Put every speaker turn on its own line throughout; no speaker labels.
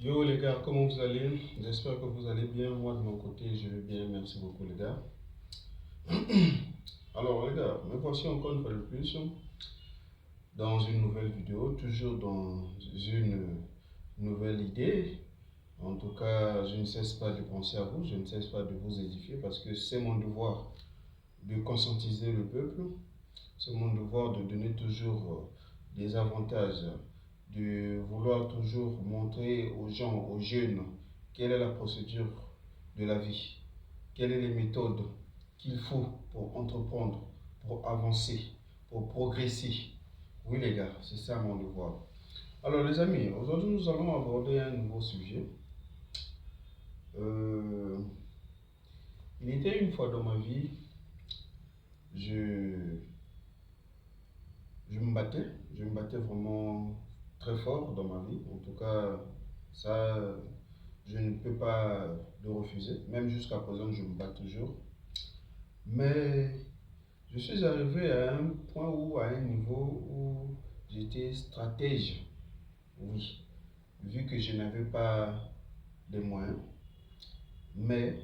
Yo les gars, comment vous allez? J'espère que vous allez bien. Moi de mon côté, je vais bien. Merci beaucoup les gars. Alors les gars, me voici encore une fois de plus dans une nouvelle vidéo, toujours dans une nouvelle idée. En tout cas, je ne cesse pas de penser à vous, je ne cesse pas de vous édifier parce que c'est mon devoir de conscientiser le peuple. C'est mon devoir de donner toujours des avantages, de vouloir toujours montrer aux gens, aux jeunes, quelle est la procédure de la vie, quelles sont les méthodes qu'il faut pour entreprendre, pour avancer, pour progresser. Oui les gars, c'est ça mon devoir. Alors les amis, aujourd'hui nous allons aborder un nouveau sujet. Euh, il était une fois dans ma vie, je, je me battais vraiment très fort dans ma vie. En tout cas, ça, je ne peux pas le refuser. Même jusqu'à présent, je me bats toujours. Mais je suis arrivé à un point où, à un niveau où j'étais stratège. Oui, vu que je n'avais pas de moyens. Mais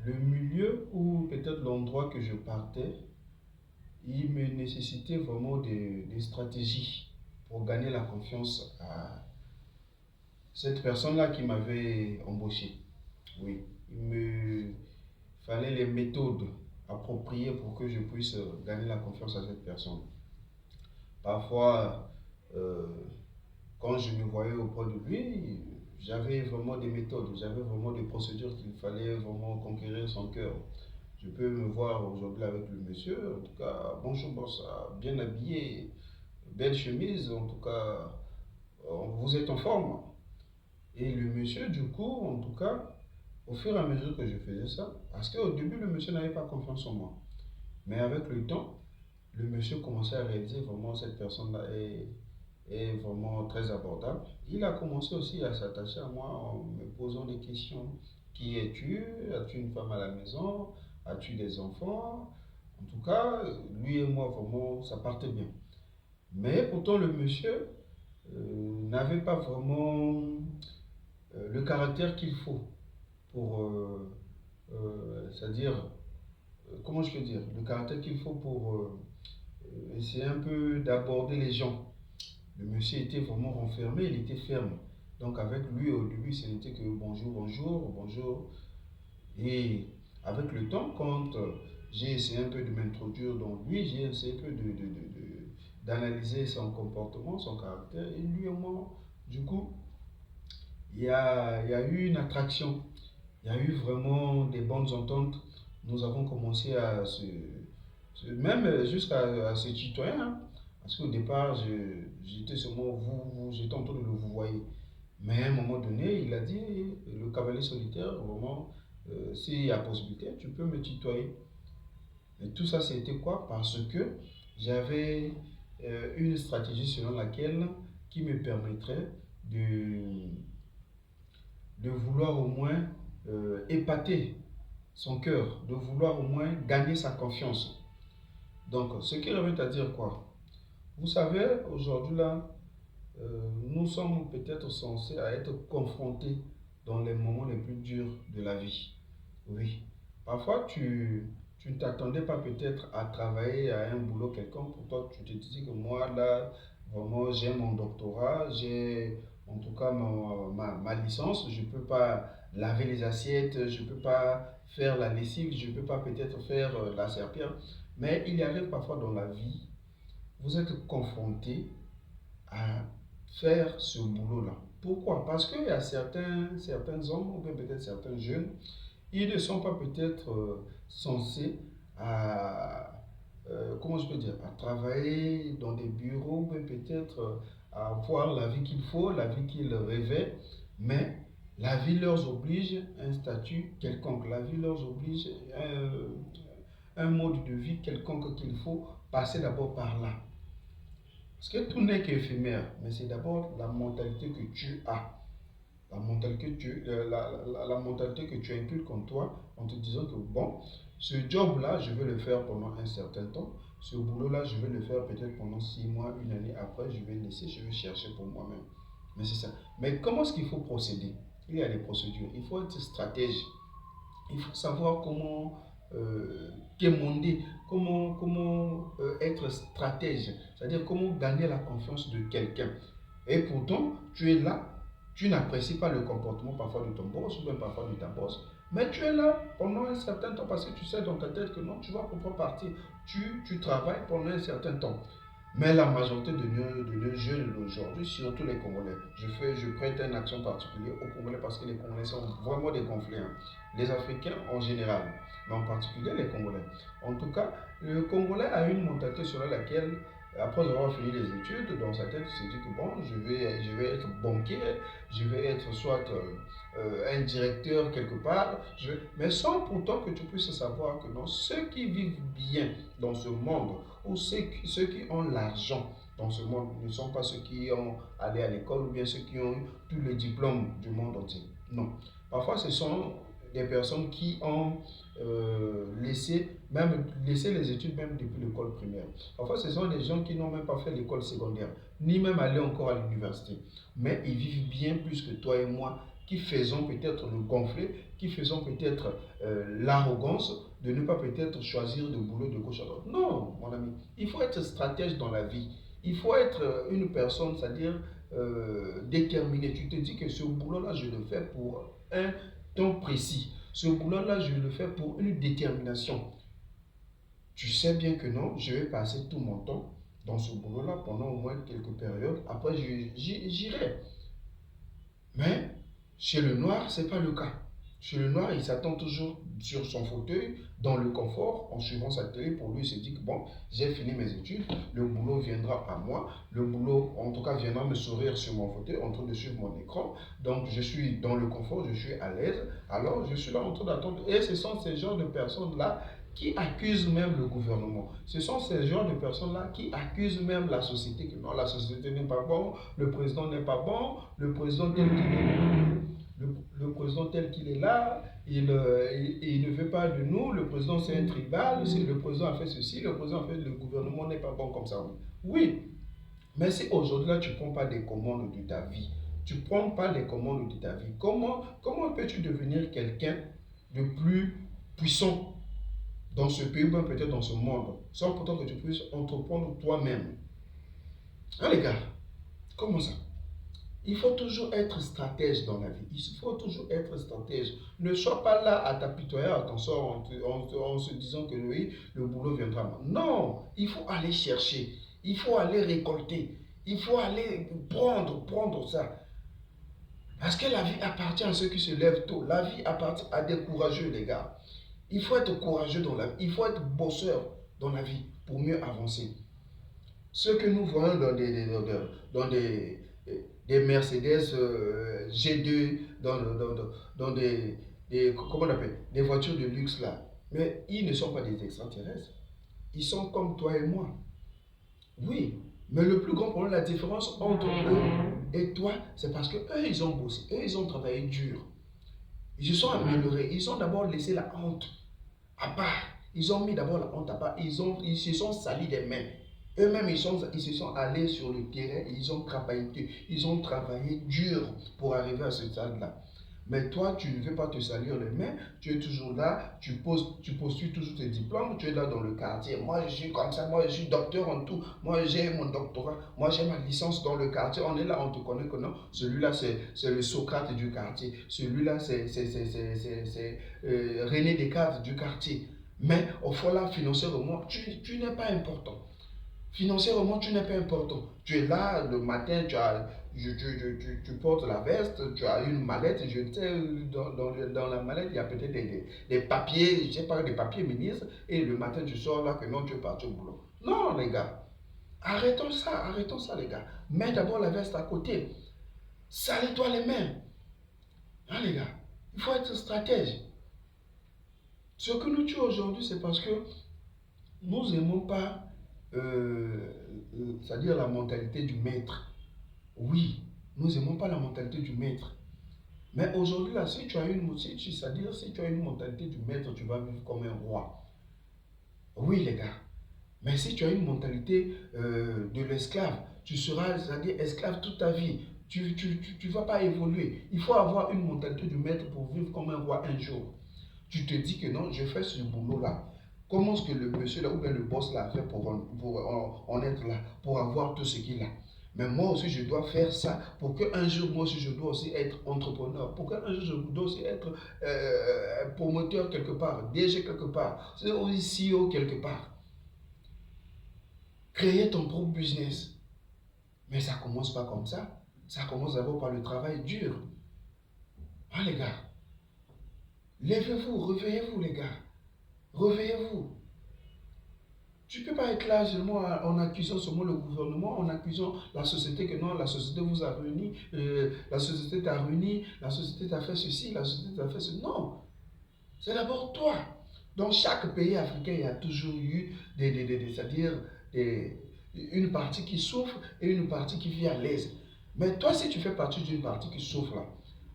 le milieu ou peut-être l'endroit que je partais, il me nécessitait vraiment des stratégies pour gagner la confiance à cette personne-là qui m'avait embauché. Oui, il me fallait les méthodes appropriées pour que je puisse gagner la confiance à cette personne. Parfois, euh, quand je me voyais auprès de lui, j'avais vraiment des méthodes, j'avais vraiment des procédures qu'il fallait vraiment conquérir son cœur. Je peux me voir aujourd'hui avec le monsieur, en tout cas, bonjour boss, bien habillé, belle chemise, en tout cas, vous êtes en forme. Et le monsieur, du coup, en tout cas, au fur et à mesure que je faisais ça, parce qu'au début, le monsieur n'avait pas confiance en moi. Mais avec le temps, le monsieur commençait à réaliser vraiment cette personne-là est vraiment très abordable. Il a commencé aussi à s'attacher à moi en me posant des questions. Qui es-tu? As-tu une femme à la maison? As-tu des enfants? En tout cas, lui et moi, vraiment, ça partait bien. Mais pourtant, le monsieur n'avait pas vraiment le caractère qu'il faut pour, c'est-à-dire, comment je peux dire, le caractère qu'il faut pour essayer un peu d'aborder les gens. Le monsieur était vraiment renfermé, il était ferme. Donc avec lui, au début, ce n'était que bonjour, bonjour, bonjour. Et avec le temps, quand j'ai essayé un peu de m'introduire dans lui, j'ai essayé un peu d'analyser son comportement, son caractère. Et lui et moi, du coup, il y a eu une attraction. Il y a eu vraiment des bonnes ententes. Nous avons commencé à même jusqu'à se tutoyer, hein. Parce qu'au départ, j'étais seulement j'étais en train de le vous voyer. Mais à un moment donné, il a dit, le cavalier solitaire, vraiment, s'il y a possibilité, tu peux me tutoyer. Et tout ça, c'était quoi? Parce que j'avais une stratégie selon laquelle, qui me permettrait de, de vouloir au moins épater son cœur, de vouloir au moins gagner sa confiance. Donc, ce qui revient à dire quoi? Vous savez, aujourd'hui là, nous sommes peut-être censés à être confrontés dans les moments les plus durs de la vie. Oui. Parfois, tu ne t'attendais pas peut-être à travailler à un boulot quelconque. Pour toi, tu te disais que moi, là, vraiment, j'ai mon doctorat, j'ai en tout cas ma licence. Je ne peux pas laver les assiettes, je ne peux pas faire la lessive, je ne peux pas peut-être faire la serpillère. Mais il y arrive parfois dans la vie, vous êtes confronté à faire ce boulot-là. Pourquoi? Parce qu'il y a certains hommes, ou bien peut-être certains jeunes, ils ne sont pas peut-être censés à, comment je peux dire, à travailler dans des bureaux, ou bien peut-être à avoir la vie qu'il faut, la vie qu'ils rêvaient, mais la vie leur oblige un statut quelconque, la vie leur oblige un mode de vie quelconque qu'il faut passer d'abord par là. Parce que tout n'est qu'éphémère, mais c'est d'abord la mentalité que tu as. La mentalité que tu inculques en toi en te disant que bon, ce job-là, je vais le faire pendant un certain temps. Ce boulot-là, je vais le faire peut-être pendant 6 mois, une année après, je vais laisser, je vais chercher pour moi-même. Mais c'est ça. Mais comment est-ce qu'il faut procéder? Il y a des procédures. Il faut être stratège. Il faut savoir comment quémander, comment être stratège. C'est-à-dire comment gagner la confiance de quelqu'un. Et pourtant, tu es là, tu n'apprécies pas le comportement parfois de ton boss ou même parfois de ta boss, mais tu es là pendant un certain temps parce que tu sais dans ta tête que non, tu vas pouvoir partir. Tu travailles pendant un certain temps. Mais la majorité de nos jeunes d'aujourd'hui, surtout les Congolais, je prête une action particulière aux Congolais parce que les Congolais sont vraiment des conflits. Hein. Les Africains en général, mais en particulier les Congolais. En tout cas, le Congolais a une mentalité sur laquelle, après avoir fini les études, dans sa tête, il s'est dit que bon, je vais être banquier, je vais être soit un directeur quelque part, mais sans pourtant que tu puisses savoir que non, ceux qui vivent bien dans ce monde, ou ceux qui ont l'argent dans ce monde, ne sont pas ceux qui ont allé à l'école ou bien ceux qui ont eu tous les diplômes du monde entier. Non. Parfois, ce sont des personnes qui ont laissé les études même depuis l'école primaire. Parfois, ce sont des gens qui n'ont même pas fait l'école secondaire, ni même allé encore à l'université. Mais ils vivent bien plus que toi et moi, qui faisons peut-être le gonfler, qui faisons peut-être l'arrogance de ne pas peut-être choisir de boulot de gauche à droite. Non, mon ami, il faut être stratège dans la vie. Il faut être une personne, c'est-à-dire déterminée. Tu te dis que ce boulot-là, je le fais pour un temps précis. Ce boulot-là, je le fais pour une détermination. Tu sais bien que non, je vais passer tout mon temps dans ce boulot-là pendant au moins quelques périodes. Après, j'irai. Mais chez le noir, ce n'est pas le cas. Chez le noir, il s'attend toujours sur son fauteuil, dans le confort, en suivant sa télé. Pour lui, il se dit que bon, j'ai fini mes études, le boulot viendra à moi. Le boulot, en tout cas, viendra me sourire sur mon fauteuil, en train de suivre mon écran. Donc, je suis dans le confort, je suis à l'aise. Alors, je suis là en train d'attendre. Et ce sont ces genres de personnes-là qui accusent même le gouvernement. Ce sont ces genres de personnes-là qui accusent même la société, que non, la société n'est pas bon, le président n'est pas bon, le président tel qu'il est, le président tel qu'il est là, il ne veut pas de nous, le président c'est un tribal, le président a fait ceci, le président a fait, le gouvernement n'est pas bon comme ça. Oui, mais si aujourd'hui là tu ne prends pas des commandes de ta vie, tu ne prends pas les commandes de ta vie, comment peux-tu devenir quelqu'un de plus puissant dans ce pays, ou peut-être dans ce monde, sans pourtant que tu puisses entreprendre toi-même? Hein les gars, comment ça? Il faut toujours être stratège dans la vie. Il faut toujours être stratège. Ne sois pas là à t'apitoyer à ton sort en se disant que oui, le boulot viendra. Non, il faut aller chercher. Il faut aller récolter. Il faut aller prendre ça. Parce que la vie appartient à ceux qui se lèvent tôt. La vie appartient à des courageux, les gars. Il faut être courageux dans la vie. Il faut être bosseur dans la vie pour mieux avancer. Ce que nous voyons dans des Mercedes G2, dans comment on appelle, des voitures de luxe là. Mais ils ne sont pas des extraterrestres. Ils sont comme toi et moi. Oui, mais le plus grand problème, la différence entre eux et toi, c'est parce que eux, ils ont bossé, eux, ils ont travaillé dur. Ils se sont améliorés. Ils ont d'abord laissé la honte à part. Ils ont mis d'abord la honte à part. Ils se sont salis des mains. Eux-mêmes, ils se sont allés sur le terrain. Ils ont travaillé dur pour arriver à ce stade-là. Mais toi, tu ne veux pas te salir les mains. Tu es toujours là. Tu postules toujours tes diplômes. Tu es là dans le quartier. Moi, je suis comme ça. Moi, je suis docteur en tout. Moi, j'ai mon doctorat. Moi, j'ai ma licence dans le quartier. On est là, on te connaît que non. Celui-là, c'est le Socrate du quartier. Celui-là, c'est René Descartes du quartier. Mais au fond, là, financièrement, tu n'es pas important. Financièrement, tu n'es pas important. Tu es là le matin, tu portes la veste, tu as une mallette. Je sais, dans la mallette, il y a peut-être des papiers, je sais pas, des papiers ministres. Et le matin, tu sors là que non, tu es parti au boulot. Non, les gars. Arrêtons ça, les gars. Mets d'abord la veste à côté. Salis-toi les mains. Hein, les gars. Il faut être stratège. Ce que nous tuons aujourd'hui, c'est parce que nous n'aimons pas c'est-à-dire la mentalité du maître. Oui, nous n'aimons pas la mentalité du maître. Mais aujourd'hui, là, si tu as une mentalité du maître, tu vas vivre comme un roi. Oui, les gars. Mais si tu as une mentalité de l'esclave, tu seras, c'est-à-dire esclave toute ta vie. tu vas pas évoluer. Il faut avoir une mentalité de maître pour vivre comme un roi un jour. Tu te dis que non, je fais ce boulot-là. Comment est-ce que le monsieur là ou bien le boss là a fait pour en être là, pour avoir tout ce qu'il a. Mais moi aussi, je dois faire ça pour qu'un jour, moi aussi, je dois aussi être entrepreneur. Pour qu'un jour, je dois aussi être promoteur quelque part, DG quelque part, c'est aussi CEO quelque part. Créer ton propre business. Mais ça commence pas comme ça. Ça commence d'abord par le travail dur. Hein, les gars? Levez-vous, réveillez-vous, les gars. Réveillez-vous. Tu ne peux pas être là seulement en accusant seulement le gouvernement, en accusant la société que non, la société vous a réuni, la société t'a réuni, la société t'a fait ceci, la société t'a fait ceci. Non, c'est d'abord toi. Dans chaque pays africain, il y a toujours eu c'est-à-dire une partie qui souffre et une partie qui vit à l'aise. Mais toi, si tu fais partie d'une partie qui souffre là,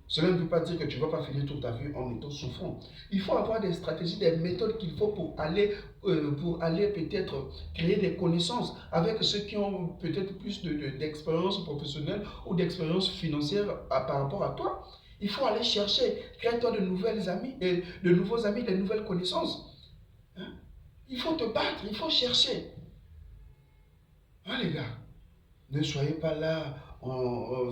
cela ne veut pas dire que tu ne vas pas finir toute ta vie en étant souffrant. Il faut avoir des stratégies, des méthodes qu'il faut pour aller peut-être créer des connaissances avec ceux qui ont peut-être plus d'expérience professionnelle ou d'expérience financière par rapport à toi. Il faut aller chercher, crée-toi de nouvelles amis, de nouveaux amis, de nouvelles connaissances. Hein? Il faut te battre, il faut chercher. Hein, les gars? Ne soyez pas là,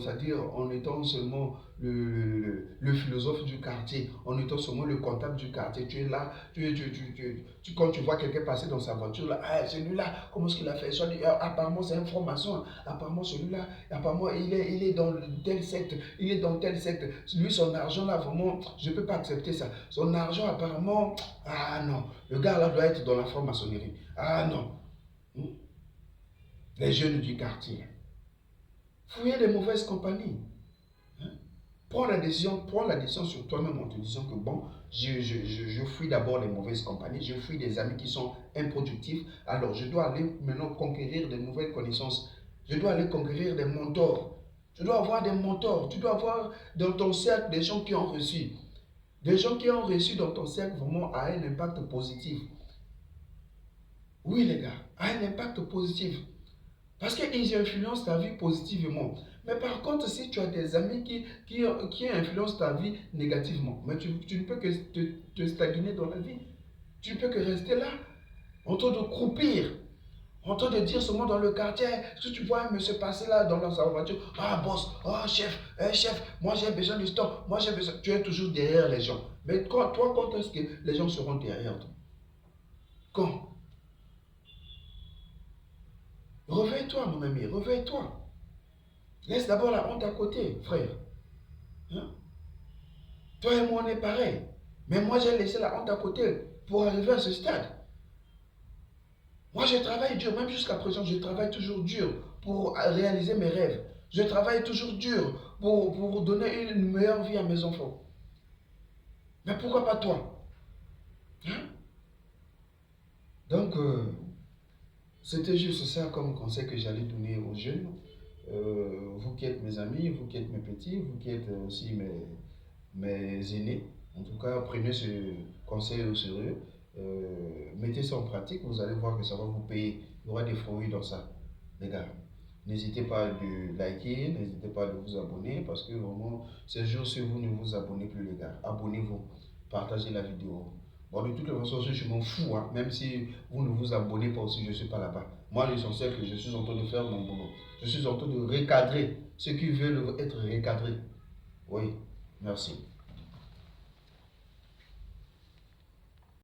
c'est-à-dire en étant seulement le philosophe du quartier, en étant seulement le comptable du quartier. Tu es là, quand tu vois quelqu'un passer dans sa voiture, là, ah, celui-là, comment est-ce qu'il a fait ça? Apparemment, c'est un franc-maçon. Apparemment, celui-là, apparemment, il est dans telle secte, il est dans telle secte. Lui, son argent, là, vraiment, je ne peux pas accepter ça. Son argent, apparemment, ah non, le gars, là, doit être dans la franc-maçonnerie. Ah non. Les jeunes du quartier. Fouiller les mauvaises compagnies. Hein? Prends la décision sur toi-même en te disant que bon, je fuis d'abord les mauvaises compagnies, je fuis des amis qui sont improductifs, alors je dois aller maintenant conquérir de nouvelles connaissances, je dois aller conquérir des mentors, tu dois avoir des mentors, tu dois avoir dans ton cercle des gens qui ont reçu, des gens qui ont reçu dans ton cercle vraiment à un impact positif. Oui les gars, à un impact positif. Parce qu'ils influencent ta vie positivement. Mais par contre, si tu as des amis qui influencent ta vie négativement, mais tu ne peux que te stagner dans la vie. Tu ne peux que rester là, en train de croupir, en train de dire seulement dans le quartier, si tu vois un monsieur passer là dans sa voiture, ah boss, oh chef, chef, moi j'ai besoin de stock, moi j'ai besoin. Tu es toujours derrière les gens. Mais toi, quand est-ce que les gens seront derrière toi? Quand? Réveille-toi, mon ami, réveille-toi. Laisse d'abord la honte à côté, frère. Hein? Toi et moi, on est pareil. Mais moi, j'ai laissé la honte à côté pour arriver à ce stade. Moi, je travaille dur, même jusqu'à présent, je travaille toujours dur pour réaliser mes rêves. Je travaille toujours dur pour donner une meilleure vie à mes enfants. Mais pourquoi pas toi? Hein? Donc, c'était juste ça comme conseil que j'allais donner aux jeunes. Vous qui êtes mes amis, vous qui êtes mes petits, vous qui êtes aussi mes aînés. En tout cas, prenez ce conseil au sérieux. Mettez ça en pratique, vous allez voir que ça va vous payer. Il y aura des fruits dans ça, les gars. N'hésitez pas de liker, n'hésitez pas de vous abonner parce que vraiment, ces jours-ci, vous ne vous abonnez plus, les gars. Abonnez-vous, partagez la vidéo. Bon, de toute façon, je m'en fous, hein. Même si vous ne vous abonnez pas aussi, je ne suis pas là-bas. Moi, l'essentiel, que je suis en train de faire mon boulot. Je suis en train de recadrer ceux qui veulent être recadrés. Oui, merci.